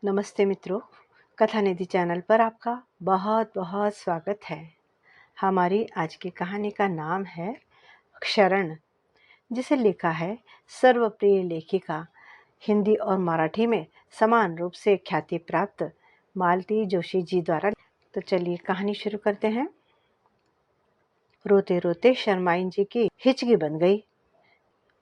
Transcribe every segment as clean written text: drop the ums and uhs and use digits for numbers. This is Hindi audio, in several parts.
नमस्ते मित्रों, कथा निधि चैनल पर आपका बहुत बहुत स्वागत है। हमारी आज की कहानी का नाम है क्षरण, जिसे लिखा है सर्वप्रिय लेखिका, हिंदी और मराठी में समान रूप से ख्याति प्राप्त मालती जोशी जी द्वारा। तो चलिए कहानी शुरू करते हैं। रोते रोते शर्माइन जी की हिचकी बन गई।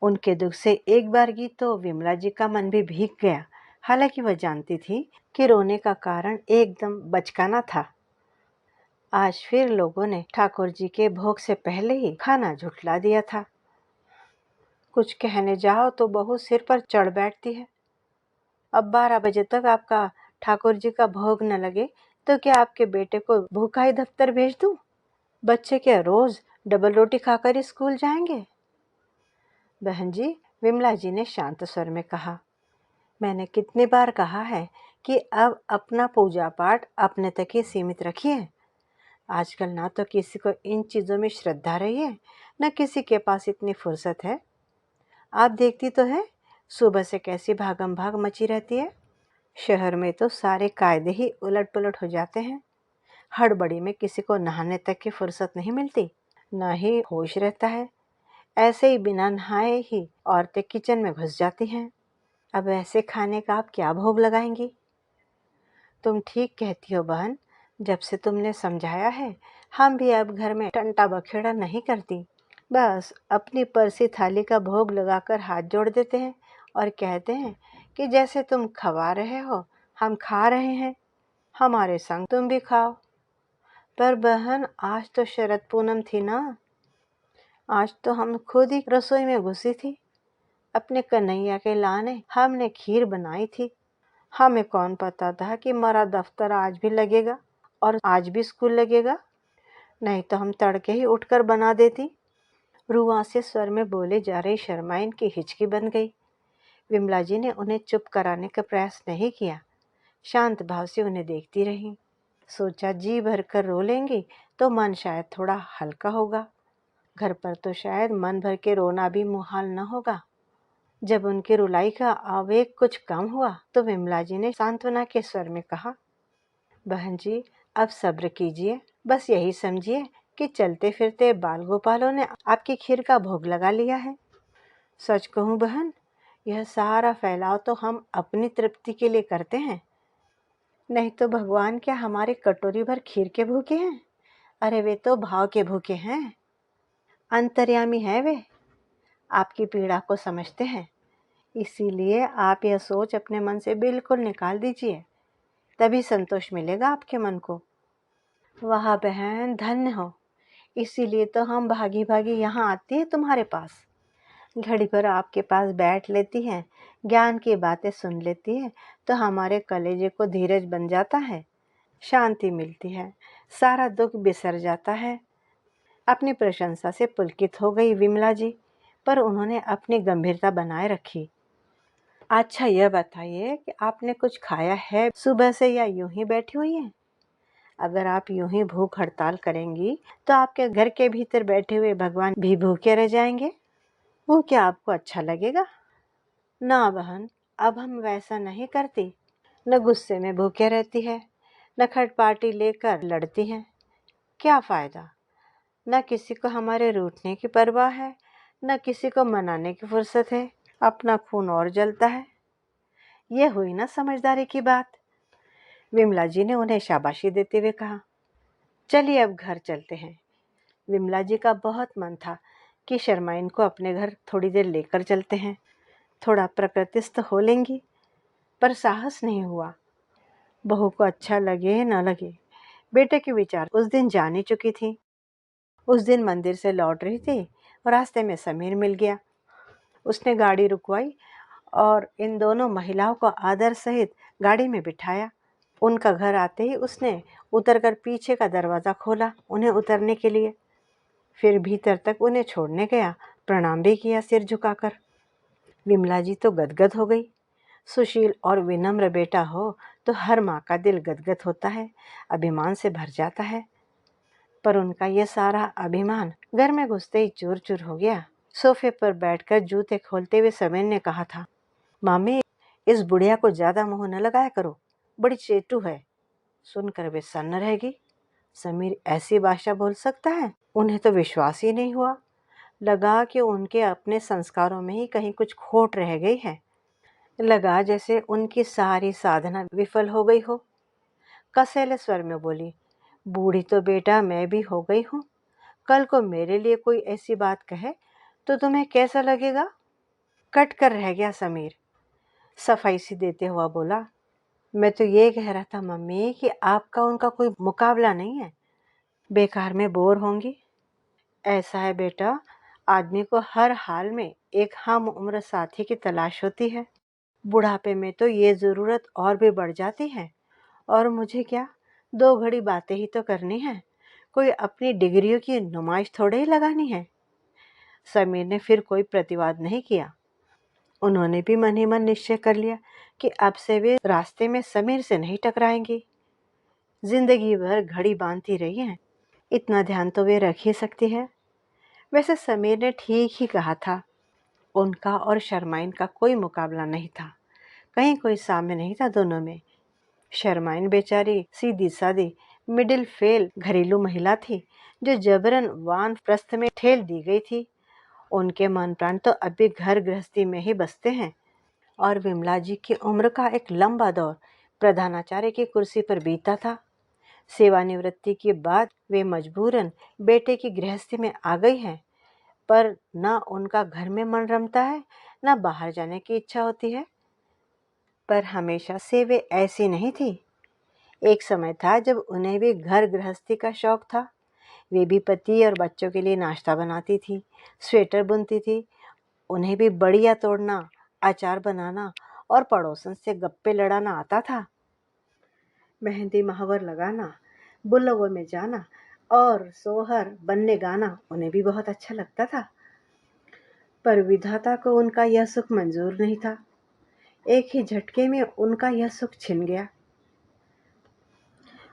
उनके दुख से एक बार की तो विमला जी का मन भी भीग गया। हालांकि वह जानती थी कि रोने का कारण एकदम बचकाना था। आज फिर लोगों ने ठाकुर जी के भोग से पहले ही खाना झुठला दिया था। कुछ कहने जाओ तो बहू सिर पर चढ़ बैठती है। अब 12 बजे तक आपका ठाकुर जी का भोग न लगे तो क्या आपके बेटे को भूखा ही दफ्तर भेज दूं? बच्चे क्या रोज डबल रोटी खाकर स्कूल जाएंगे? बहन जी, विमला जी ने शांत स्वर में कहा, मैंने कितनी बार कहा है कि अब अपना पूजा पाठ अपने तक ही सीमित रखिए। आजकल ना तो किसी को इन चीज़ों में श्रद्धा रही है, न किसी के पास इतनी फुर्सत है। आप देखती तो है सुबह से कैसी भागम भाग मची रहती है। शहर में तो सारे कायदे ही उलट पुलट हो जाते हैं। हड़बड़ी में किसी को नहाने तक की फुर्सत नहीं मिलती, न ही होश रहता है। ऐसे ही बिना नहाए ही औरतें किचन में घुस जाती हैं। अब ऐसे खाने का आप क्या भोग लगाएंगी? तुम ठीक कहती हो बहन, जब से तुमने समझाया है हम भी अब घर में टंटा बखेड़ा नहीं करती। बस अपनी परसी थाली का भोग लगाकर हाथ जोड़ देते हैं और कहते हैं कि जैसे तुम खवा रहे हो हम खा रहे हैं, हमारे संग तुम भी खाओ। पर बहन, आज तो शरद पूनम थी ना। आज तो हम खुद ही रसोई में घुसी थी। अपने कन्हैया के लाने हमने खीर बनाई थी। हमें कौन पता था कि हमारा दफ्तर आज भी लगेगा और आज भी स्कूल लगेगा। नहीं तो हम तड़के ही उठकर बना देती। रुआंसे स्वर में बोले जा रही शर्माइन की हिचकी बन गई। विमला जी ने उन्हें चुप कराने का प्रयास नहीं किया। शांत भाव से उन्हें देखती रही। सोचा जी भर कर रो लेंगी तो मन शायद थोड़ा हल्का होगा। घर पर तो शायद मन भर के रोना भी मुहाल न होगा। जब उनकी रुलाई का आवेग कुछ कम हुआ तो विमला जी ने सांत्वना के स्वर में कहा, बहन जी अब सब्र कीजिए। बस यही समझिए कि चलते फिरते बाल गोपालों ने आपकी खीर का भोग लगा लिया है। सच कहूँ बहन, यह सारा फैलाव तो हम अपनी तृप्ति के लिए करते हैं, नहीं तो भगवान क्या हमारे कटोरी भर खीर के भूखे हैं? अरे वे तो भाव के भूखे हैं। अंतर्यामी है वे, आपकी पीड़ा को समझते हैं। इसीलिए आप यह सोच अपने मन से बिल्कुल निकाल दीजिए, तभी संतोष मिलेगा आपके मन को। वाह बहन, धन्य हो। इसीलिए तो हम भागी भागी यहाँ आती हैं तुम्हारे पास। घड़ी भर आपके पास बैठ लेती हैं, ज्ञान की बातें सुन लेती है तो हमारे कलेजे को धीरज बन जाता है, शांति मिलती है, सारा दुख बिसर जाता है। अपनी प्रशंसा से पुलकित हो गई विमला जी, पर उन्होंने अपनी गंभीरता बनाए रखी। अच्छा यह बताइए कि आपने कुछ खाया है सुबह से या यूं ही बैठी हुई हैं? अगर आप यूं ही भूख हड़ताल करेंगी तो आपके घर के भीतर बैठे हुए भगवान भी भूखे रह जाएंगे। वो क्या आपको अच्छा लगेगा? ना बहन, अब हम वैसा नहीं करती। न गुस्से में भूखे रहती है, न खटपाटी लेकर लड़ती हैं। क्या फायदा? न किसी को हमारे रूठने की परवाह है, न किसी को मनाने की फुर्सत है। अपना खून और जलता है। यह हुई ना समझदारी की बात। विमला जी ने उन्हें शाबाशी देते हुए कहा, चलिए अब घर चलते हैं। विमला जी का बहुत मन था कि शर्माइन को अपने घर थोड़ी देर लेकर चलते हैं, थोड़ा प्रकृतिस्थ हो लेंगी, पर साहस नहीं हुआ। बहू को अच्छा लगे न लगे, बेटे के विचार उस दिन जान ही चुकी थी। उस दिन मंदिर से लौट रही थी और रास्ते में समीर मिल गया। उसने गाड़ी रुकवाई और इन दोनों महिलाओं को आदर सहित गाड़ी में बिठाया। उनका घर आते ही उसने उतरकर पीछे का दरवाज़ा खोला उन्हें उतरने के लिए। फिर भीतर तक उन्हें छोड़ने गया, प्रणाम भी किया सिर झुकाकर। विमला जी तो गदगद हो गई। सुशील और विनम्र बेटा हो तो हर माँ का दिल गदगद होता है, अभिमान से भर जाता है। पर उनका यह सारा अभिमान घर में घुसते ही चूर चूर हो गया। सोफे पर बैठकर जूते खोलते हुए समीर ने कहा था, मामी इस बुढ़िया को ज्यादा मुंह न लगाया करो। बड़ी चेटू है। सुनकर वे सन्न रह गई। समीर ऐसी भाषा बोल सकता है? उन्हें तो विश्वास ही नहीं हुआ। लगा कि उनके अपने संस्कारों में ही कहीं कुछ खोट रह गई है। लगा जैसे उनकी सारी साधना विफल हो गई हो। कसैले स्वर में बोली, बूढ़ी तो बेटा मैं भी हो गई हूँ। कल को मेरे लिए कोई ऐसी बात कहे तो तुम्हें कैसा लगेगा? कट कर रह गया समीर। सफाई सी देते हुआ बोला, मैं तो ये कह रहा था मम्मी कि आपका उनका कोई मुकाबला नहीं है। बेकार में बोर होंगी। ऐसा है बेटा, आदमी को हर हाल में एक हम उम्र साथी की तलाश होती है। बुढ़ापे में तो ये ज़रूरत और भी बढ़ जाती है। और मुझे क्या, 2 घड़ी बातें ही तो करनी है। कोई अपनी डिग्रियों की नुमाइश थोड़े ही लगानी है। समीर ने फिर कोई प्रतिवाद नहीं किया। उन्होंने भी मन ही मन निश्चय कर लिया कि अब से वे रास्ते में समीर से नहीं टकराएंगी। जिंदगी भर घड़ी बांधती रही हैं, इतना ध्यान तो वे रख ही सकती है। वैसे समीर ने ठीक ही कहा था। उनका और शर्माइन का कोई मुकाबला नहीं था। कहीं कोई साम्य नहीं था दोनों में। शर्माइन बेचारी सीधी सादी मिडिल फेल घरेलू महिला थी जो जबरन वानप्रस्थ में ठेल दी गई थी। उनके मन प्राण तो अभी घर गृहस्थी में ही बसते हैं। और विमला जी की उम्र का एक लंबा दौर प्रधानाचार्य की कुर्सी पर बीता था। सेवानिवृत्ति के बाद वे मजबूरन बेटे की गृहस्थी में आ गई हैं। पर न उनका घर में मन रमता है, न बाहर जाने की इच्छा होती है। पर हमेशा से वे ऐसी नहीं थी। एक समय था जब उन्हें भी घर गृहस्थी का शौक था। वे भी पति और बच्चों के लिए नाश्ता बनाती थी, स्वेटर बुनती थी। उन्हें भी बढ़िया तोड़ना, अचार बनाना और पड़ोसन से गप्पे लड़ाना आता था। मेहंदी महावर लगाना, बुलवों में जाना और सोहर बनने गाना उन्हें भी बहुत अच्छा लगता था। पर विधाता को उनका यह सुख मंजूर नहीं था। एक ही झटके में उनका यह सुख छिन गया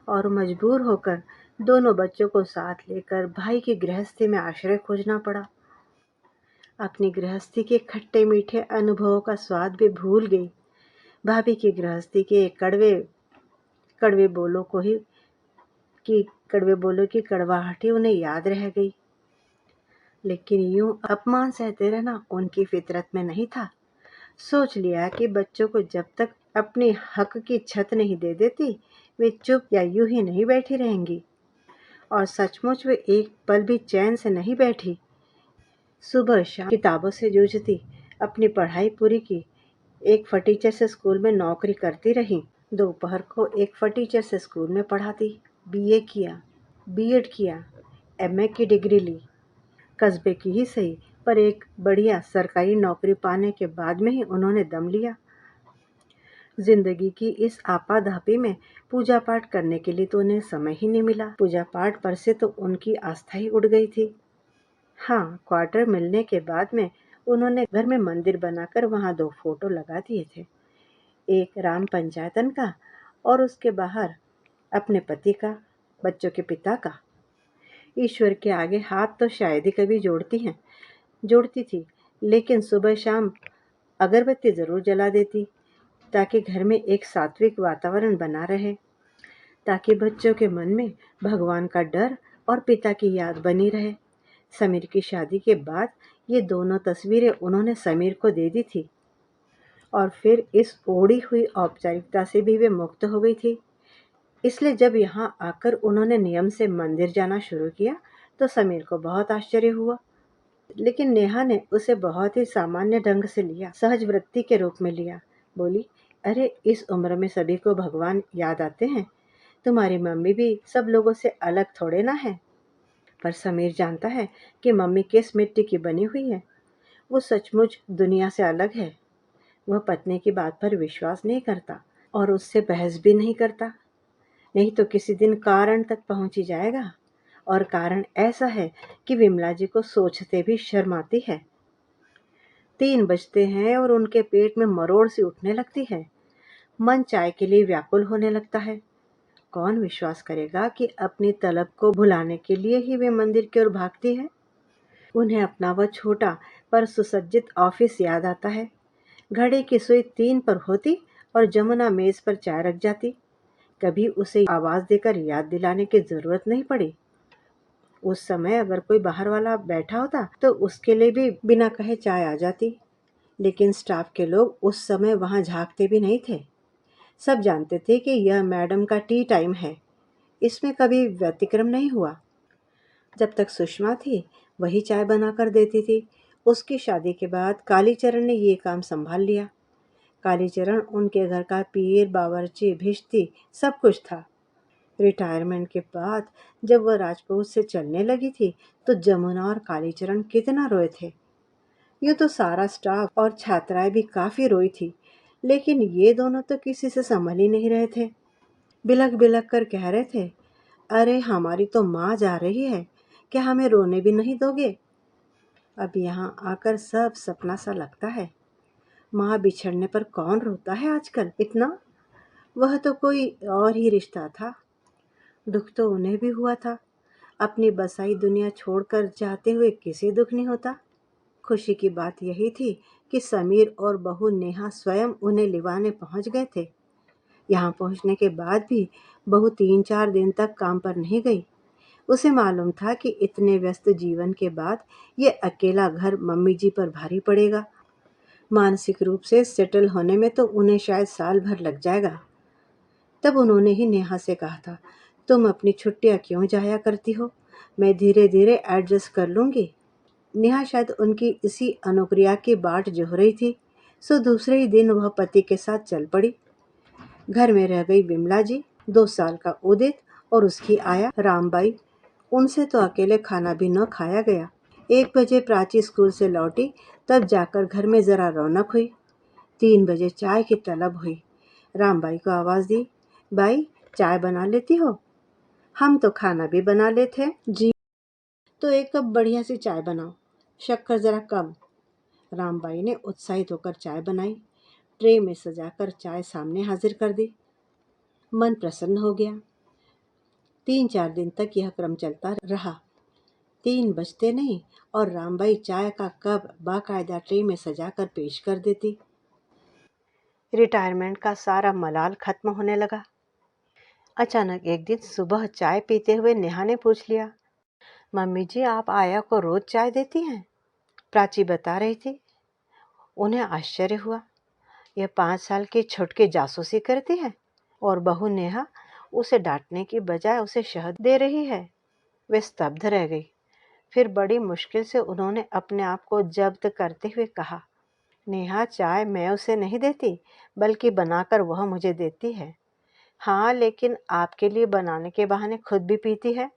और मजबूर होकर दोनों बच्चों को साथ लेकर भाई की गृहस्थी में आश्रय खोजना पड़ा। अपनी गृहस्थी के खट्टे मीठे अनुभवों का स्वाद भी भूल गई। भाभी की गृहस्थी के कड़वे कड़वे बोलों को ही कि कड़वे बोलों की कड़वाहट ही उन्हें याद रह गई। लेकिन यूं अपमान सहते रहना उनकी फितरत में नहीं था। सोच लिया कि बच्चों को जब तक अपने हक की छत नहीं दे देती, वे चुप या यूं ही नहीं बैठी रहेंगी। और सचमुच वे एक पल भी चैन से नहीं बैठी। सुबह शाम किताबों से जूझती, अपनी पढ़ाई पूरी की, एक फटीचर से स्कूल में नौकरी करती रही। दोपहर को एक फटीचर से स्कूल में पढ़ाती। बीए किया, बीएड किया, एमए की डिग्री ली। कस्बे की ही सही, पर एक बढ़िया सरकारी नौकरी पाने के बाद में ही उन्होंने दम लिया। जिंदगी की इस आपाधापी में पूजा पाठ करने के लिए तो उन्हें समय ही नहीं मिला। पूजा पाठ पर से तो उनकी आस्था ही उड़ गई थी। हाँ, क्वार्टर मिलने के बाद में उन्होंने घर में मंदिर बनाकर वहां 2 फोटो लगा दिए थे। एक राम पंचायतन का और उसके बाहर अपने पति का, बच्चों के पिता का। ईश्वर के आगे हाथ तो शायद ही कभी जोड़ती थी, लेकिन सुबह शाम अगरबत्ती जरूर जला देती, ताकि घर में एक सात्विक वातावरण बना रहे, ताकि बच्चों के मन में भगवान का डर और पिता की याद बनी रहे। समीर की शादी के बाद ये दोनों तस्वीरें उन्होंने समीर को दे दी थी और फिर इस ओढ़ी हुई औपचारिकता से भी वे मुक्त हो गई थी। इसलिए जब यहाँ आकर उन्होंने नियम से मंदिर जाना शुरू किया तो समीर को बहुत आश्चर्य हुआ। लेकिन नेहा ने उसे बहुत ही सामान्य ढंग से लिया, सहज वृत्ति के रूप में लिया। बोली, अरे इस उम्र में सभी को भगवान याद आते हैं। तुम्हारी मम्मी भी सब लोगों से अलग थोड़े ना है। पर समीर जानता है कि मम्मी किस मिट्टी की बनी हुई है। वो सचमुच दुनिया से अलग है। वह पत्नी की बात पर विश्वास नहीं करता और उससे बहस भी नहीं करता। नहीं तो किसी दिन कारण तक पहुंच ही जाएगा। और कारण ऐसा है कि विमला जी को सोचते भी शर्म आती है। 3 बजते हैं और उनके पेट में मरोड़ सी उठने लगती है। मन चाय के लिए व्याकुल होने लगता है। कौन विश्वास करेगा कि अपनी तलब को भुलाने के लिए ही वे मंदिर की ओर भागती है। उन्हें अपना वह छोटा पर सुसज्जित ऑफिस याद आता है। घड़ी की सुई 3 पर होती और जमुना मेज पर चाय रख जाती। कभी उसे आवाज देकर याद दिलाने की जरूरत नहीं पड़ी। उस समय अगर कोई बाहर वाला बैठा होता तो उसके लिए भी बिना कहे चाय आ जाती। लेकिन स्टाफ के लोग उस समय वहां झांकते भी नहीं थे। सब जानते थे कि यह मैडम का टी टाइम है, इसमें कभी व्यतिक्रम नहीं हुआ। जब तक सुषमा थी वही चाय बनाकर देती थी। उसकी शादी के बाद कालीचरण ने ये काम संभाल लिया। कालीचरण उनके घर का पीर, बावर्ची, भिश्ती सब कुछ था। रिटायरमेंट के बाद जब वह राजपूत से चलने लगी थी तो जमुना और कालीचरण कितना रोए थे। यूँ तो सारा स्टाफ और छात्राएं भी काफी रोई थी, लेकिन ये दोनों तो किसी से संभल ही नहीं रहे थे। बिलख बिलख कर कह रहे थे, अरे हमारी तो माँ जा रही है, क्या हमें रोने भी नहीं दोगे? अब यहाँ आकर सब सपना सा लगता है। माँ बिछड़ने पर कौन रोता है आजकल इतना? वह तो कोई और ही रिश्ता था। दुख तो उन्हें भी हुआ था। अपनी बसाई दुनिया छोड़कर जाते हुए किसी दुख नहीं होता। खुशी की बात यही थी कि समीर और बहू नेहा स्वयं उन्हें लिवाने पहुंच गए थे। यहाँ पहुंचने के बाद भी बहू 3-4 दिन तक काम पर नहीं गई। उसे मालूम था कि इतने व्यस्त जीवन के बाद ये अकेला घर मम्मी जी पर भारी पड़ेगा। मानसिक रूप से सेटल होने में तो उन्हें शायद साल भर लग जाएगा। तब उन्होंने ही नेहा से कहा था, तुम अपनी छुट्टियां क्यों जाया करती हो? मैं धीरे धीरे एडजस्ट कर लूंगी। नेहा शायद उनकी इसी अनुक्रिया की बाट जोह रही थी, सो दूसरे ही दिन वह पति के साथ चल पड़ी। घर में रह गई विमला जी, 2 साल का उदित और उसकी आया रामबाई। उनसे तो अकेले खाना भी न खाया गया। 1 बजे प्राची स्कूल से लौटी, तब जाकर घर में जरा रौनक हुई। 3 बजे चाय की तलब हुई। रामबाई को आवाज दी, बाई चाय बना लेती हो? हम तो खाना भी बना लेते हैं जी। तो एक कप बढ़िया सी चाय बनाओ, शक्कर जरा कम। रामबाई ने उत्साहित होकर चाय बनाई, ट्रे में सजाकर चाय सामने हाजिर कर दी। मन प्रसन्न हो गया। 3-4 दिन तक यह क्रम चलता रहा। 3 बजते नहीं और रामबाई चाय का कप बाकायदा ट्रे में सजाकर पेश कर देती। रिटायरमेंट का सारा मलाल खत्म होने लगा। अचानक एक दिन सुबह चाय पीते हुए नेहा ने पूछ लिया, मम्मी जी आप आया को रोज चाय देती हैं? प्राची बता रही थी। उन्हें आश्चर्य हुआ, यह 5 साल की छुटकी जासूसी करती है और बहू नेहा उसे डांटने की बजाय उसे शहद दे रही है। वे स्तब्ध रह गई। फिर बड़ी मुश्किल से उन्होंने अपने आप को जब्त करते हुए कहा, नेहा चाय मैं उसे नहीं देती, बल्कि बनाकर वह मुझे देती है। हाँ, लेकिन आपके लिए बनाने के बहाने खुद भी पीती है।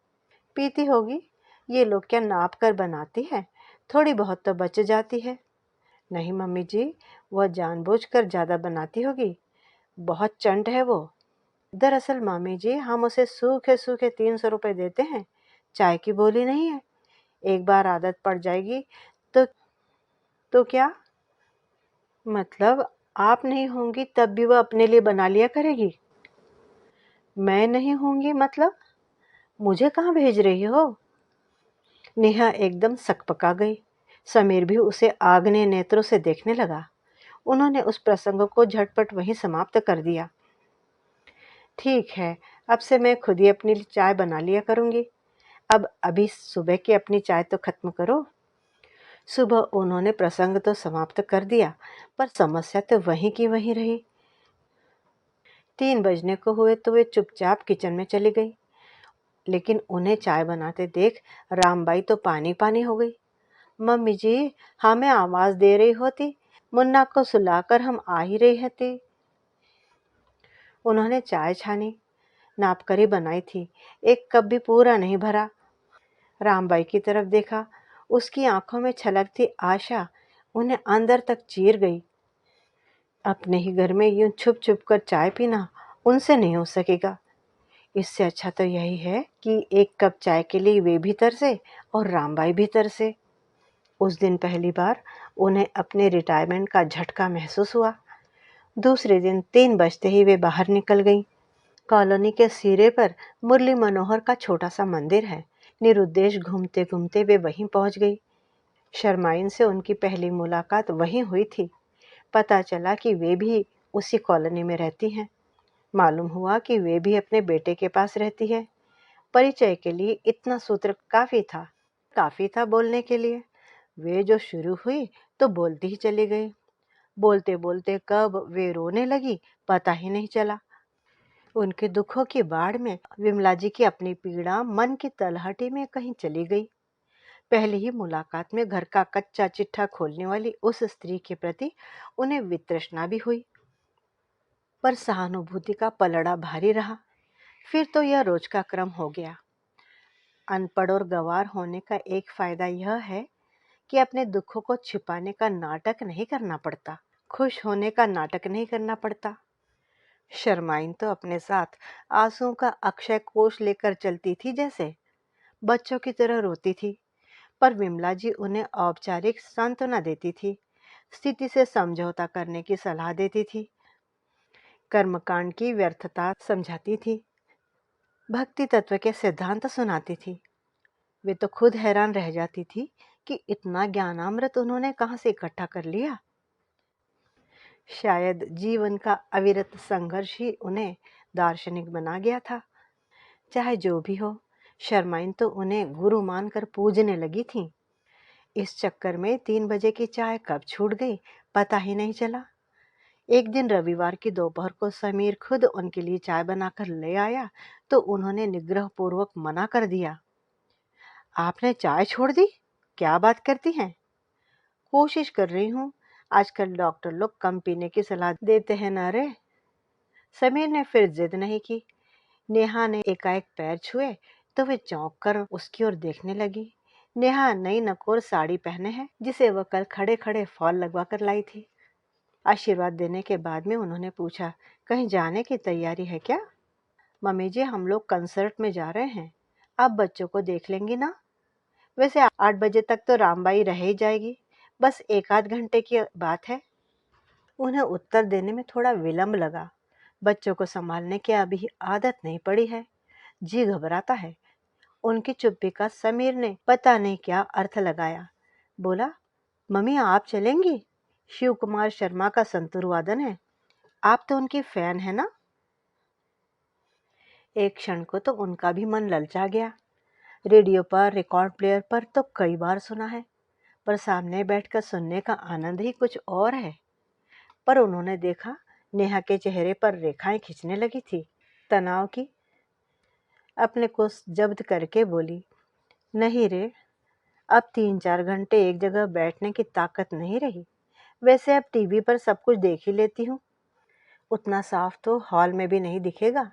पीती होगी, ये लोग क्या नाप कर बनाती है? थोड़ी बहुत तो बच जाती है। नहीं मम्मी जी, वह जानबूझकर ज़्यादा बनाती होगी, बहुत चंट है वो। दरअसल मामी जी, हम उसे सूखे सूखे 300 रुपये देते हैं, चाय की बोली नहीं है। एक बार आदत पड़ जाएगी तो क्या मतलब? आप नहीं होंगी तब भी वह अपने लिए बना लिया करेगी? मैं नहीं होंगी मतलब? मुझे कहाँ भेज रही हो? नेहा एकदम सकपका गई। समीर भी उसे आग्नेय नेत्रों से देखने लगा। उन्होंने उस प्रसंग को झटपट वहीं समाप्त कर दिया। ठीक है, अब से मैं खुद ही अपनी चाय बना लिया करूंगी। अब अभी सुबह की अपनी चाय तो खत्म करो। सुबह उन्होंने प्रसंग तो समाप्त कर दिया, पर समस्या तो वहीं की वहीं रही। 3 बजने को हुए तो वे चुपचाप किचन में चली गई, लेकिन उन्हें चाय बनाते देख रामबाई तो पानी पानी हो गई। मम्मी जी, हमें आवाज दे रही होती, मुन्ना को सुलाकर हम आ ही रही होती। उन्होंने चाय छानी, नाप कर ही बनाई थी, एक कप भी पूरा नहीं भरा। रामबाई की तरफ देखा, उसकी आंखों में छलकती आशा उन्हें अंदर तक चीर गई। अपने ही घर में यूं छुप छुप कर चाय पीना उनसे नहीं हो सकेगा। इससे अच्छा तो यही है कि एक कप चाय के लिए वे भी तरसे और रामबाई भी तरसे। उस दिन पहली बार उन्हें अपने रिटायरमेंट का झटका महसूस हुआ। दूसरे दिन 3 बजते ही वे बाहर निकल गईं। कॉलोनी के सिरे पर मुरली मनोहर का छोटा सा मंदिर है। निरुद्देश घूमते घूमते वे वहीं पहुंच गई। शर्माइन से उनकी पहली मुलाकात वहीं हुई थी। पता चला कि वे भी उसी कॉलोनी में रहती हैं। मालूम हुआ कि वे भी अपने बेटे के पास रहती है। परिचय के लिए इतना सूत्र काफी था बोलने के लिए। वे जो शुरू हुई तो बोलती ही चली गई। बोलते बोलते कब वे रोने लगी पता ही नहीं चला। उनके दुखों की बाढ़ में विमला जी की अपनी पीड़ा मन की तलहटी में कहीं चली गई। पहली ही मुलाकात में घर का कच्चा चिट्ठा खोलने वाली उस स्त्री के प्रति उन्हें वितृष्णा भी हुई, पर सहानुभूति का पलड़ा भारी रहा। फिर तो यह रोज का क्रम हो गया। अनपढ़ और गंवार होने का एक फायदा यह है कि अपने दुखों को छिपाने का नाटक नहीं करना पड़ता, खुश होने का नाटक नहीं करना पड़ता। शर्माइन तो अपने साथ आंसुओं का अक्षय कोष लेकर चलती थी, जैसे बच्चों की तरह रोती थी। पर विमला जी उन्हें औपचारिक सांत्वना देती थी, स्थिति से समझौता करने की सलाह देती थी, कर्मकांड की व्यर्थता समझाती थी, भक्ति तत्व के सिद्धांत सुनाती थी। वे तो खुद हैरान रह जाती थी कि इतना ज्ञानामृत उन्होंने कहां से इकट्ठा कर लिया। शायद जीवन का अविरत संघर्ष ही उन्हें दार्शनिक बना गया था। चाहे जो भी हो, शर्माइन तो उन्हें गुरु मानकर पूजने लगी थी। इस चक्कर में 3 बजे की चाय कब छूट गई पता ही नहीं चला। एक दिन रविवार की दोपहर को समीर खुद उनके लिए चाय बनाकर ले आया तो उन्होंने निग्रह पूर्वक मना कर दिया। आपने चाय छोड़ दी? क्या बात करती हैं? कोशिश कर रही हूँ। आजकल डॉक्टर लोग कम पीने की सलाह देते हैं ना रे। समीर ने फिर जिद नहीं की। नेहा ने एकाएक पैर छुए तो वे चौंक कर उसकी ओर देखने लगी। नेहा नई नकोर साड़ी पहने है, जिसे वह कल खड़े खड़े फॉल लगवा कर लाई थी। आशीर्वाद देने के बाद में उन्होंने पूछा, कहीं जाने की तैयारी है क्या? मम्मी जी, हम लोग कंसर्ट में जा रहे हैं। आप बच्चों को देख लेंगी ना? वैसे 8 बजे तक तो रामबाई रह ही जाएगी, बस 1 आध घंटे की बात है। उन्हें उत्तर देने में थोड़ा विलंब लगा। बच्चों को संभालने की अभी आदत नहीं पड़ी है, जी घबराता है। उनकी चुप्पी का समीर ने पता नहीं क्या अर्थ लगाया। बोला, मम्मी आप चलेंगी? शिव कुमार शर्मा का संतूर वादन है, आप तो उनकी फैन है ना? एक क्षण को तो उनका भी मन ललचा गया। रेडियो पर, रिकॉर्ड प्लेयर पर तो कई बार सुना है, पर सामने बैठकर सुनने का आनंद ही कुछ और है। पर उन्होंने देखा नेहा के चेहरे पर रेखाएं खींचने लगी थी, तनाव की। अपने को जब्त करके बोली, नहीं रे, अब 3-4 घंटे एक जगह बैठने की ताकत नहीं रही। वैसे अब टीवी पर सब कुछ देख ही लेती हूँ, उतना साफ तो हॉल में भी नहीं दिखेगा।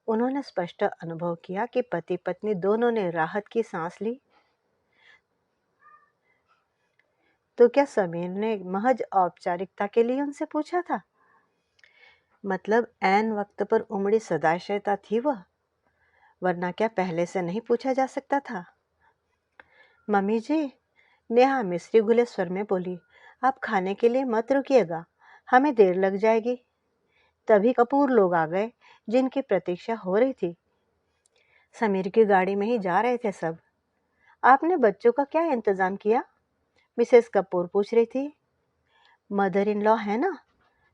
उन्होंने स्पष्ट अनुभव किया कि पति पत्नी दोनों ने राहत की सांस ली। तो क्या समीर ने महज औपचारिकता के लिए उनसे पूछा था? मतलब ऐन वक्त पर उमड़ी सदाशयता थी वह, वरना क्या पहले से नहीं पूछा जा सकता था? मम्मी जी, नेहा मिस्री घुले स्वर में बोली, आप खाने के लिए मत रुकिएगा, हमें देर लग जाएगी। तभी कपूर लोग आ गए, जिनकी प्रतीक्षा हो रही थी। समीर की गाड़ी में ही जा रहे थे सब। आपने बच्चों का क्या इंतजाम किया? मिसेस कपूर पूछ रही थी। मदर इन लॉ है ना?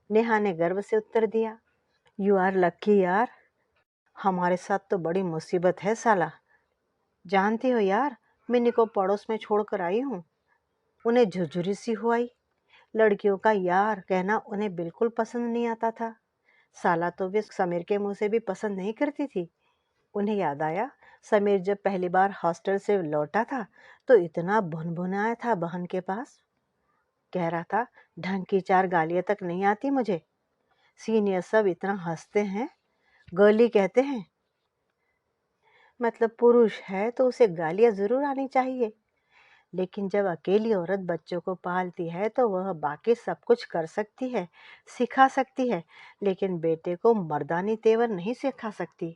नेहा ने गर्व से उत्तर दिया। यू आर लकी यार, हमारे साथ तो बड़ी मुसीबत है साला। जानती हो यार, मिनी को पड़ोस में छोड़कर आई हूँ। उन्हें झुरझुरी सी हुई। लड़कियों का यार कहना उन्हें बिल्कुल पसंद नहीं आता था। साला तो वे समीर के मुंह से भी पसंद नहीं करती थी। उन्हें याद आया, समीर जब पहली बार हॉस्टल से लौटा था तो इतना भुनभुनाया था बहन के पास। कह रहा था, ढंग की 4 गालियां तक नहीं आती मुझे। सीनियर सब इतना हंसते हैं, गर्ली कहते हैं। मतलब पुरुष है तो उसे गालियां जरूर आनी चाहिए, लेकिन जब अकेली औरत बच्चों को पालती है तो वह बाकी सब कुछ कर सकती है, सिखा सकती है, लेकिन बेटे को मर्दानी तेवर नहीं सिखा सकती।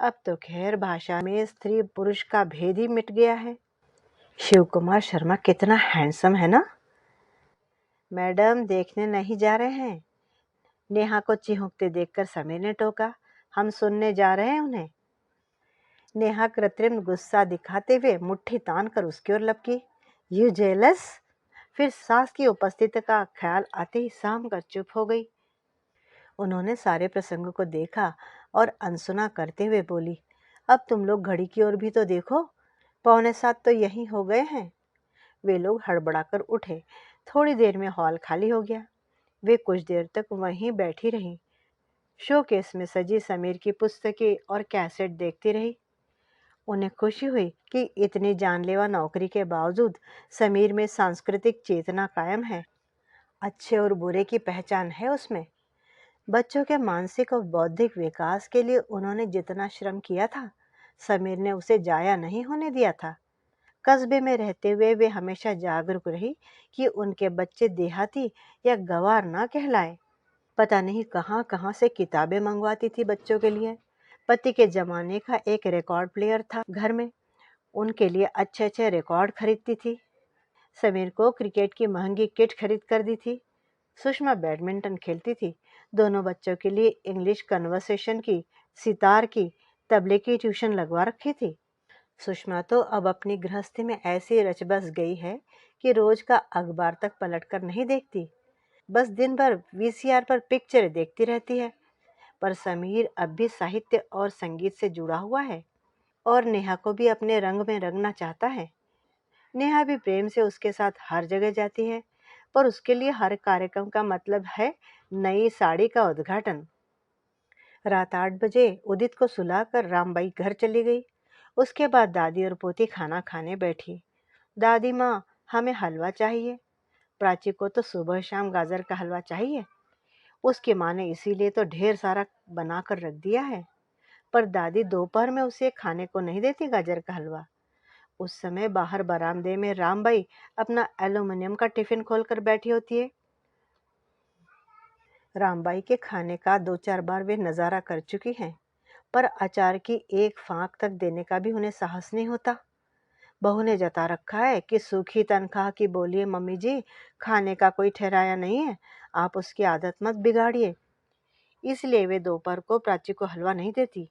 अब तो खैर भाषा में स्त्री पुरुष का भेद ही मिट गया है। शिव कुमार शर्मा कितना हैंडसम है ना? मैडम देखने नहीं जा रहे हैं? नेहा को चिहुकते देखकर समीर ने टोका। हम सुनने जा रहे हैं उन्हें। नेहा कृत्रिम गुस्सा दिखाते हुए मुट्ठी तान कर उसकी ओर लपकी। You jealous? फिर सास की उपस्थिति का ख्याल आते ही साम कर चुप हो गई। उन्होंने सारे प्रसंग को देखा और अनसुना करते हुए बोली, अब तुम लोग घड़ी की ओर भी तो देखो, 6:45 तो यहीं हो गए हैं। वे लोग हड़बड़ाकर उठे। थोड़ी देर में हॉल खाली हो गया। वे कुछ देर तक वहीं बैठी रहीं, शोकेस में सजी समीर की पुस्तकें और कैसेट देखती रही। उन्हें खुशी हुई कि इतनी जानलेवा नौकरी के बावजूद समीर में सांस्कृतिक चेतना कायम है। अच्छे और बुरे की पहचान है उसमें। बच्चों के मानसिक और बौद्धिक विकास के लिए उन्होंने जितना श्रम किया था, समीर ने उसे जाया नहीं होने दिया था। कस्बे में रहते हुए वे हमेशा जागरूक रही कि उनके बच्चे देहाती या गंवार ना कहलाए। पता नहीं कहाँ कहाँ से किताबें मंगवाती थी बच्चों के लिए। पति के जमाने का एक रिकॉर्ड प्लेयर था घर में, उनके लिए अच्छे अच्छे रिकॉर्ड खरीदती थी। समीर को क्रिकेट की महंगी किट खरीद कर दी थी। सुषमा बैडमिंटन खेलती थी। दोनों बच्चों के लिए इंग्लिश कन्वर्सेशन की, सितार की, तबले की ट्यूशन लगवा रखी थी। सुषमा तो अब अपनी गृहस्थी में ऐसी रच बस गई है कि रोज का अखबार तक पलटकर नहीं देखती। बस दिन भर वीसीआर पर पिक्चर देखती रहती है। पर समीर अब भी साहित्य और संगीत से जुड़ा हुआ है और नेहा को भी अपने रंग में रंगना चाहता है। नेहा भी प्रेम से उसके साथ हर जगह जाती है, पर उसके लिए हर कार्यक्रम का मतलब है नई साड़ी का उद्घाटन। रात 8 बजे उदित को सुलाकर रामबाई घर चली गई। उसके बाद दादी और पोती खाना खाने बैठी। दादी माँ, हमें हलवा चाहिए। प्राची को तो सुबह शाम गाजर का हलवा चाहिए। उसकी माँ ने इसीलिए तो ढेर सारा बना कर रख दिया है। पर दादी दोपहर में उसे खाने को नहीं देती गाजर का हलवा। उस समय बाहर बरामदे में रामबाई अपना एल्यूमिनियम का टिफिन खोलकर बैठी होती है। रामबाई के खाने का 2-4 बार वे नजारा कर चुकी हैं, पर अचार की एक फांक तक देने का भी उन्हें साहस नहीं होता। बहू ने जता रखा है कि सूखी तनख्वाह की बोलिए मम्मी जी, खाने का कोई ठहराया नहीं है, आप उसकी आदत मत बिगाड़िए। इसलिए वे दोपहर को प्राची को हलवा नहीं देती,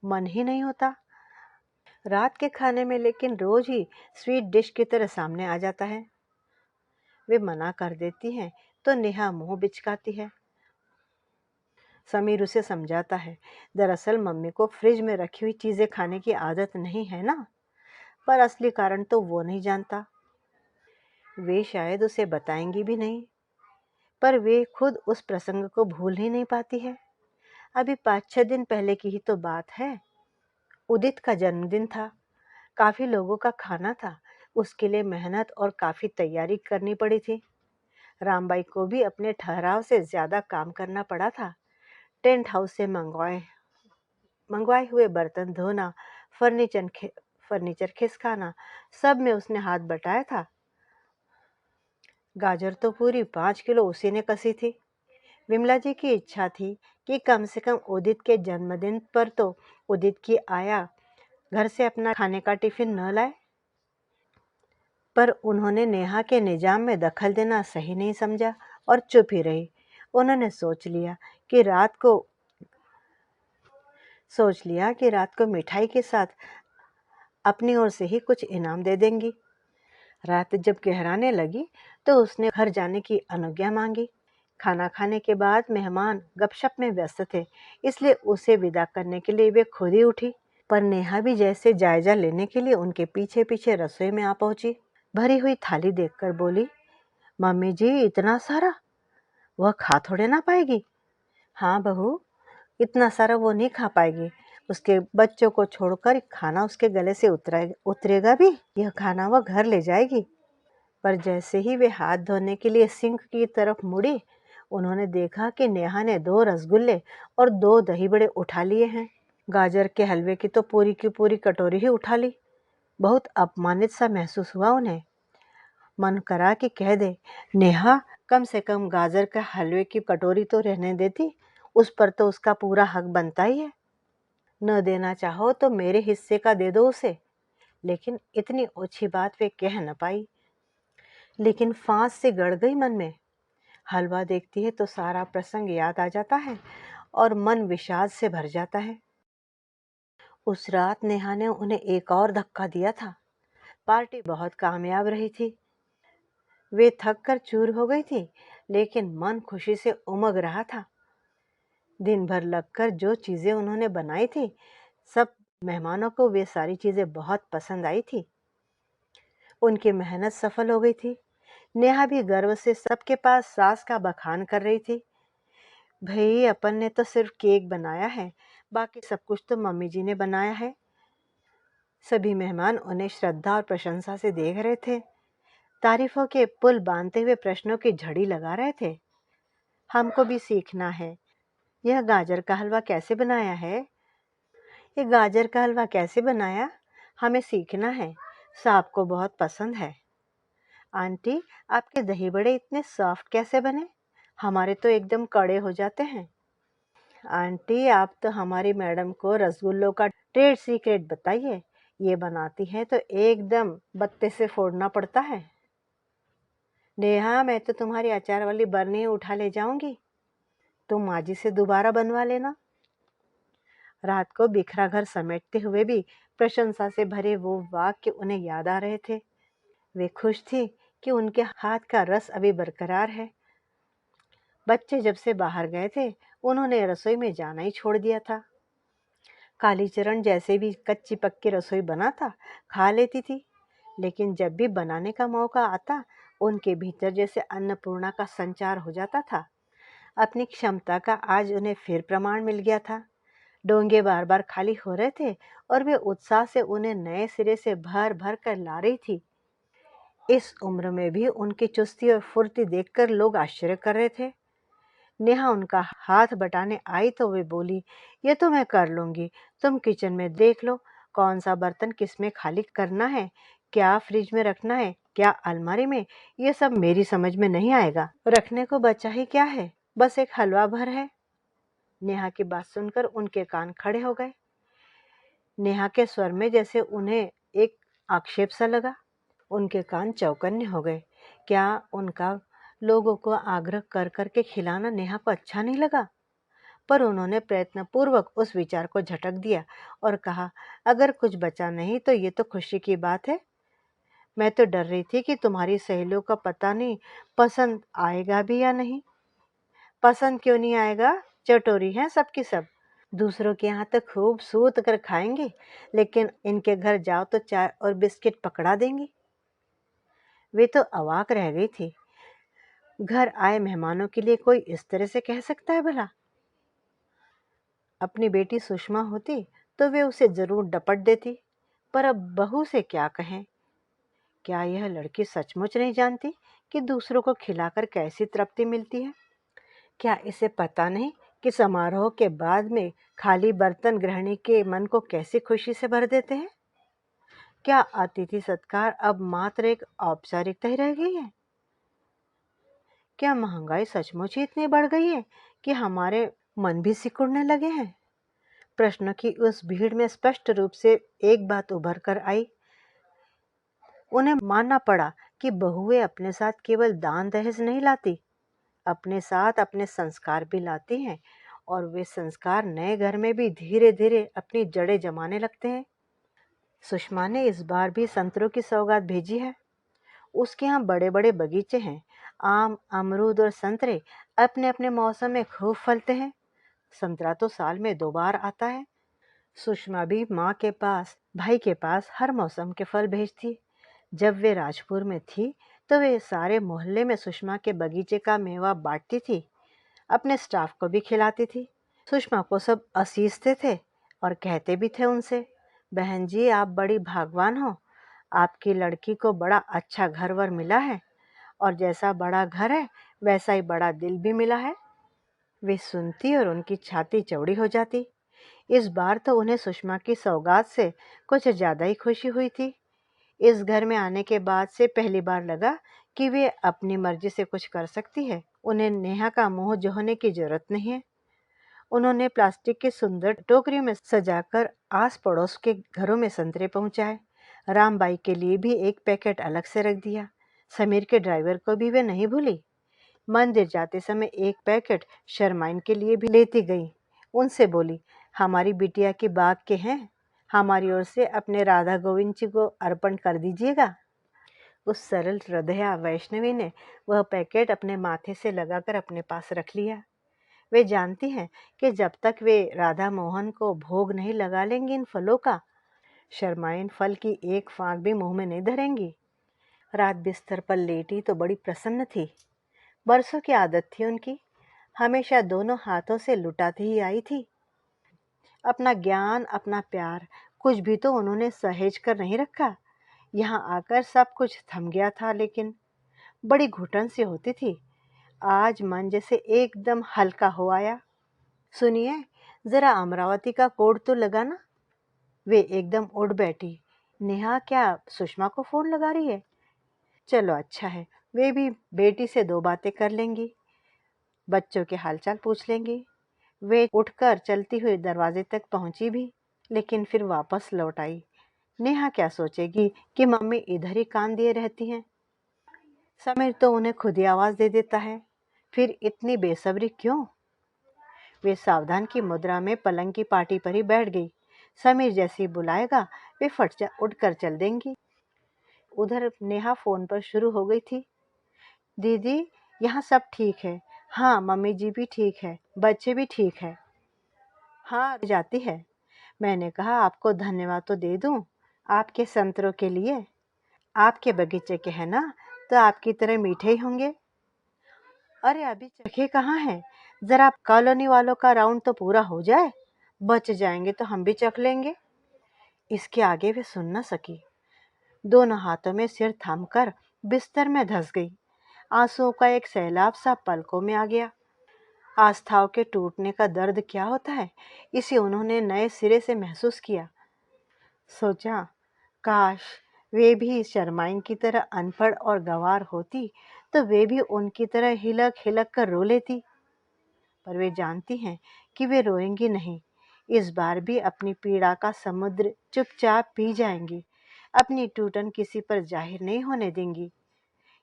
मन ही नहीं होता। रात के खाने में लेकिन रोज ही स्वीट डिश की तरह सामने आ जाता है। वे मना कर देती हैं तो नेहा मुंह बिचकाती है। समीर उसे समझाता है, दरअसल मम्मी को फ्रिज में रखी हुई चीजें खाने की आदत नहीं है ना। पर असली कारण तो वो नहीं जानता। वे शायद उसे बताएंगी भी नहीं, पर वे खुद उस प्रसंग को भूल ही नहीं पाती है। अभी 5-6 दिन पहले की ही तो बात है। उदित का जन्मदिन था। काफी लोगों का खाना था। उसके लिए मेहनत और काफी तैयारी करनी पड़ी थी। रामबाई को भी अपने ठहराव से ज्यादा काम करना पड़ा था। टेंट हाउस से मंगवाए हुए बर्तन धोना, फर्नीचर खिसकाना, सब में उसने हाथ बटाया था। गाजर तो पूरी 5 किलो उसी ने कसी थी। विमला जी की इच्छा थी कि कम से कम उदित के जन्मदिन पर तो उदित की आया घर से अपना खाने का टिफिन न लाए। पर उन्होंने नेहा के निजाम में दखल देना सही नहीं समझा और चुप ही रही। उन्होंने सोच लिया कि रात को मिठाई के साथ अपनी ओर से ही कुछ इनाम दे देंगी। रात जब गहराने लगी तो उसने घर जाने की अनुज्ञा मांगी। खाना खाने के बाद मेहमान गपशप में व्यस्त थे, इसलिए उसे विदा करने के लिए वे खुद ही उठी। पर नेहा भी जैसे जायजा लेने के लिए उनके पीछे पीछे रसोई में आ पहुंची। भरी हुई थाली देखकर बोली, मम्मी जी इतना सारा, वह खा थोड़े ना पाएगी। हाँ बहू, इतना सारा वो नहीं खा पाएगी। उसके बच्चों को छोड़कर खाना उसके गले से उतरेगा भी? यह खाना वह घर ले जाएगी। पर जैसे ही वे हाथ धोने के लिए सिंक की तरफ मुड़ी, उन्होंने देखा कि नेहा ने 2 रसगुल्ले और 2 दही बड़े उठा लिए हैं। गाजर के हलवे की तो पूरी की पूरी कटोरी ही उठा ली। बहुत अपमानित सा महसूस हुआ उन्हें। मन करा कि कह दे, नेहा कम से कम गाजर के हलवे की कटोरी तो रहने देती, उस पर तो उसका पूरा हक बनता ही है। न देना चाहो तो मेरे हिस्से का दे दो उसे। लेकिन इतनी ओछी बात वे कह न पाई। लेकिन फांस से गड़ गई मन में। हलवा देखती है तो सारा प्रसंग याद आ जाता है और मन विषाद से भर जाता है। उस रात नेहा ने उन्हें एक और धक्का दिया था। पार्टी बहुत कामयाब रही थी। वे थक कर चूर हो गई थी, लेकिन मन खुशी से उमग रहा था। दिन भर लगकर जो चीज़ें उन्होंने बनाई थी, सब मेहमानों को वे सारी चीज़ें बहुत पसंद आई थी। उनकी मेहनत सफल हो गई थी। नेहा भी गर्व से सबके पास सास का बखान कर रही थी। भई अपन ने तो सिर्फ केक बनाया है, बाकी सब कुछ तो मम्मी जी ने बनाया है। सभी मेहमान उन्हें श्रद्धा और प्रशंसा से देख रहे थे। तारीफों के पुल बांधते हुए प्रश्नों की झड़ी लगा रहे थे। हमको भी सीखना है। यह गाजर का हलवा कैसे बनाया है? ये गाजर का हलवा कैसे बनाया? हमें सीखना है। साहब को बहुत पसंद है। आंटी, आपके दही बड़े इतने सॉफ्ट कैसे बने? हमारे तो एकदम कड़े हो जाते हैं। आंटी, आप तो हमारी मैडम को रसगुल्लों का ट्रेड सीक्रेट बताइए। ये बनाती हैं तो एकदम बत्ते से फोड़ना पड़ता है। नेहा, मैं तो तुम्हारी अचार वाली बरनी उठा ले जाऊंगी। तुम माँ जी से दोबारा बनवा लेना। रात को बिखरा घर समेटते हुए भी प्रशंसा से भरे वो वाक्य उन्हें याद आ रहे थे। वे खुश थी कि उनके हाथ का रस अभी बरकरार है। बच्चे जब से बाहर गए थे, उन्होंने रसोई में जाना ही छोड़ दिया था। कालीचरण जैसे भी कच्ची पक्की रसोई बनाता, खा लेती थी, लेकिन जब भी बनाने का मौका आता, उनके भीतर जैसे अन्नपूर्णा का संचार हो जाता था। अपनी क्षमता का आज उन्हें फिर प्रमाण मिल गया था। डोंगे बार बार खाली हो रहे थे और वे उत्साह से उन्हें नए सिरे से भर भर कर ला रही थी। इस उम्र में भी उनकी चुस्ती और फुर्ती देखकर लोग आश्चर्य कर रहे थे। नेहा उनका हाथ बटाने आई तो वे बोली, ये तो मैं कर लूंगी। तुम किचन में देख लो, कौन सा बर्तन किस में खाली करना है, क्या फ्रिज में रखना है, क्या अलमारी में। ये सब मेरी समझ में नहीं आएगा। रखने को बचा ही क्या है, बस एक हलवा भर है। नेहा की बात सुनकर उनके कान खड़े हो गए। नेहा के स्वर में जैसे उन्हें एक आक्षेप सा लगा। उनके कान चौकन्ने हो गए। क्या उनका लोगों को आग्रह कर करके खिलाना नेहा को अच्छा नहीं लगा? पर उन्होंने प्रयत्नपूर्वक उस विचार को झटक दिया और कहा, अगर कुछ बचा नहीं तो ये तो खुशी की बात है। मैं तो डर रही थी कि तुम्हारी सहेलियों का पता नहीं पसंद आएगा भी या नहीं। पसंद क्यों नहीं आएगा? चटोरी हैं सबकी सब। दूसरों के यहाँ तो खूब सूत कर खाएंगी, लेकिन इनके घर जाओ तो चाय और बिस्किट पकड़ा देंगी। वे तो अवाक रह गई थी। घर आए मेहमानों के लिए कोई इस तरह से कह सकता है भला? अपनी बेटी सुषमा होती तो वे उसे जरूर डपट देती, पर अब बहू से क्या कहें? क्या यह लड़की सचमुच नहीं जानती कि दूसरों को खिलाकर कैसी तृप्ति मिलती है? क्या इसे पता नहीं कि समारोह के बाद में खाली बर्तन गृहिणी के मन को कैसी खुशी से भर देते हैं? क्या अतिथि सत्कार अब मात्र एक औपचारिकता ही रह गई है? क्या महंगाई सचमुच ही इतनी बढ़ गई है कि हमारे मन भी सिकुड़ने लगे हैं? प्रश्नों की उस भीड़ में स्पष्ट रूप से एक बात उभर कर आई। उन्हें मानना पड़ा कि बहुएं अपने साथ केवल दान दहेज नहीं लाती, अपने साथ अपने संस्कार भी लाती हैं, और वे संस्कार नए घर में भी धीरे धीरे अपनी जड़ें जमाने लगते हैं। सुषमा ने इस बार भी संतरों की सौगात भेजी है। उसके यहाँ बड़े बड़े बगीचे हैं। आम, अमरूद और संतरे अपने अपने मौसम में खूब फलते हैं। संतरा तो साल में 2 बार आता है। सुषमा भी माँ के पास, भाई के पास हर मौसम के फल भेजती। जब वे राजपुर में थी तो वे सारे मोहल्ले में सुषमा के बगीचे का मेवा बांटती थी, अपने स्टाफ को भी खिलाती थी। सुषमा को सब असीसते थे और कहते भी थे उनसे, बहन जी आप बड़ी भाग्यवान हो, आपकी लड़की को बड़ा अच्छा घर वर मिला है, और जैसा बड़ा घर है वैसा ही बड़ा दिल भी मिला है। वे सुनती और उनकी छाती चौड़ी हो जाती। इस बार तो उन्हें सुषमा की सौगात से कुछ ज्यादा ही खुशी हुई थी। इस घर में आने के बाद से पहली बार लगा कि वे अपनी मर्जी से कुछ कर सकती है। उन्हें नेहा का मुंह जोहने की जरूरत नहीं है। उन्होंने प्लास्टिक की सुंदर टोकरी में सजाकर आस पड़ोस के घरों में संतरे पहुंचाए। रामबाई के लिए भी एक पैकेट अलग से रख दिया। समीर के ड्राइवर को भी वे नहीं भूली। मंदिर जाते समय एक पैकेट शर्माइन के लिए भी लेती गई। उनसे बोली, हमारी बिटिया की बाग के हैं, हमारी ओर से अपने राधा गोविंद जी को अर्पण कर दीजिएगा। उस सरल हृदया वैष्णवी ने वह पैकेट अपने माथे से लगाकर अपने पास रख लिया। वे जानती हैं कि जब तक वे राधा मोहन को भोग नहीं लगा लेंगी इन फलों का, शर्माइन फल की एक फांक भी मुंह में नहीं धरेंगी। रात बिस्तर पर लेटी तो बड़ी प्रसन्न थी। बरसों की आदत थी उनकी, हमेशा दोनों हाथों से लुटाती ही आई थी। अपना ज्ञान, अपना प्यार, कुछ भी तो उन्होंने सहेज कर नहीं रखा। यहाँ आकर सब कुछ थम गया था, लेकिन बड़ी घुटन सी होती थी। आज मन जैसे एकदम हल्का हो आया। सुनिए, जरा अमरावती का कोड तो लगाना। वे एकदम उठ बैठी। नेहा क्या सुषमा को फोन लगा रही है? चलो अच्छा है, वे भी बेटी से दो बातें कर लेंगी, बच्चों के हालचाल पूछ लेंगी। वे उठकर चलती हुई दरवाजे तक पहुंची भी, लेकिन फिर वापस लौट आई। नेहा क्या सोचेगी कि मम्मी इधर ही कान दिए रहती हैं। समीर तो उन्हें खुद ही आवाज दे देता है, फिर इतनी बेसब्री क्यों? वे सावधान की मुद्रा में पलंग की पाटी पर ही बैठ गई। समीर जैसे ही बुलाएगा वे फट जा उठकर चल देंगी। उधर नेहा फोन पर शुरू हो गई थी। दीदी, यहाँ सब ठीक है। हाँ, मम्मी जी भी ठीक है, बच्चे भी ठीक है। हाँ, जाती है। मैंने कहा आपको धन्यवाद तो दे दूं, आपके संतरों के लिए। आपके बगीचे के हैं ना, तो आपकी तरह मीठे ही होंगे। अरे अभी चखे कहाँ हैं? जरा कॉलोनी वालों का राउंड तो पूरा हो जाए, बच जाएंगे तो हम भी चख लेंगे। इसके आगे वे सुन न सकी। दोनों हाथों में सिर थामकर बिस्तर में धंस गई। आंसुओं का एक सैलाब सा पलकों में आ गया। आस्थाओं के टूटने का दर्द क्या होता है, इसे उन्होंने नए सिरे से महसूस किया। सोचा, काश वे भी शर्माइन की तरह अनपढ़ और गंवार होती, तो वे भी उनकी तरह हिलक हिलक कर रो लेती। पर वे जानती हैं कि वे रोएंगी नहीं। इस बार भी अपनी पीड़ा का समुद्र चुपचाप पी जाएंगी। अपनी टूटन किसी पर जाहिर नहीं होने देंगी।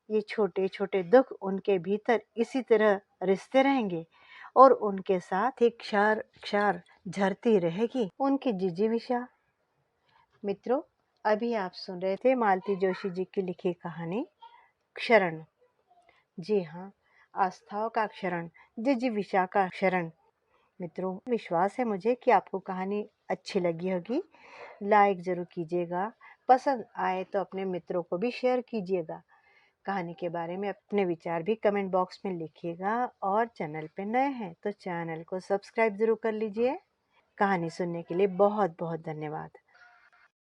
ये छोटे छोटे दुख उनके भीतर इसी तरह रिश्ते रहेंगे, और उनके साथ एक क्षर क्षर झरती रहेगी उनकी जिजीविषा। मित्रों, अभी आप सुन रहे थे मालती जोशी जी की लिखी कहानी क्षरण। जी हाँ, आस्थाओं का क्षरण, जिजीविषा का क्षरण। मित्रों, विश्वास है मुझे कि आपको कहानी अच्छी लगी होगी। लाइक ज़रूर कीजिएगा, पसंद आए तो अपने मित्रों को भी शेयर कीजिएगा। कहानी के बारे में अपने विचार भी कमेंट बॉक्स में लिखिएगा, और चैनल पे नए हैं तो चैनल को सब्सक्राइब ज़रूर कर लीजिए। कहानी सुनने के लिए बहुत बहुत धन्यवाद।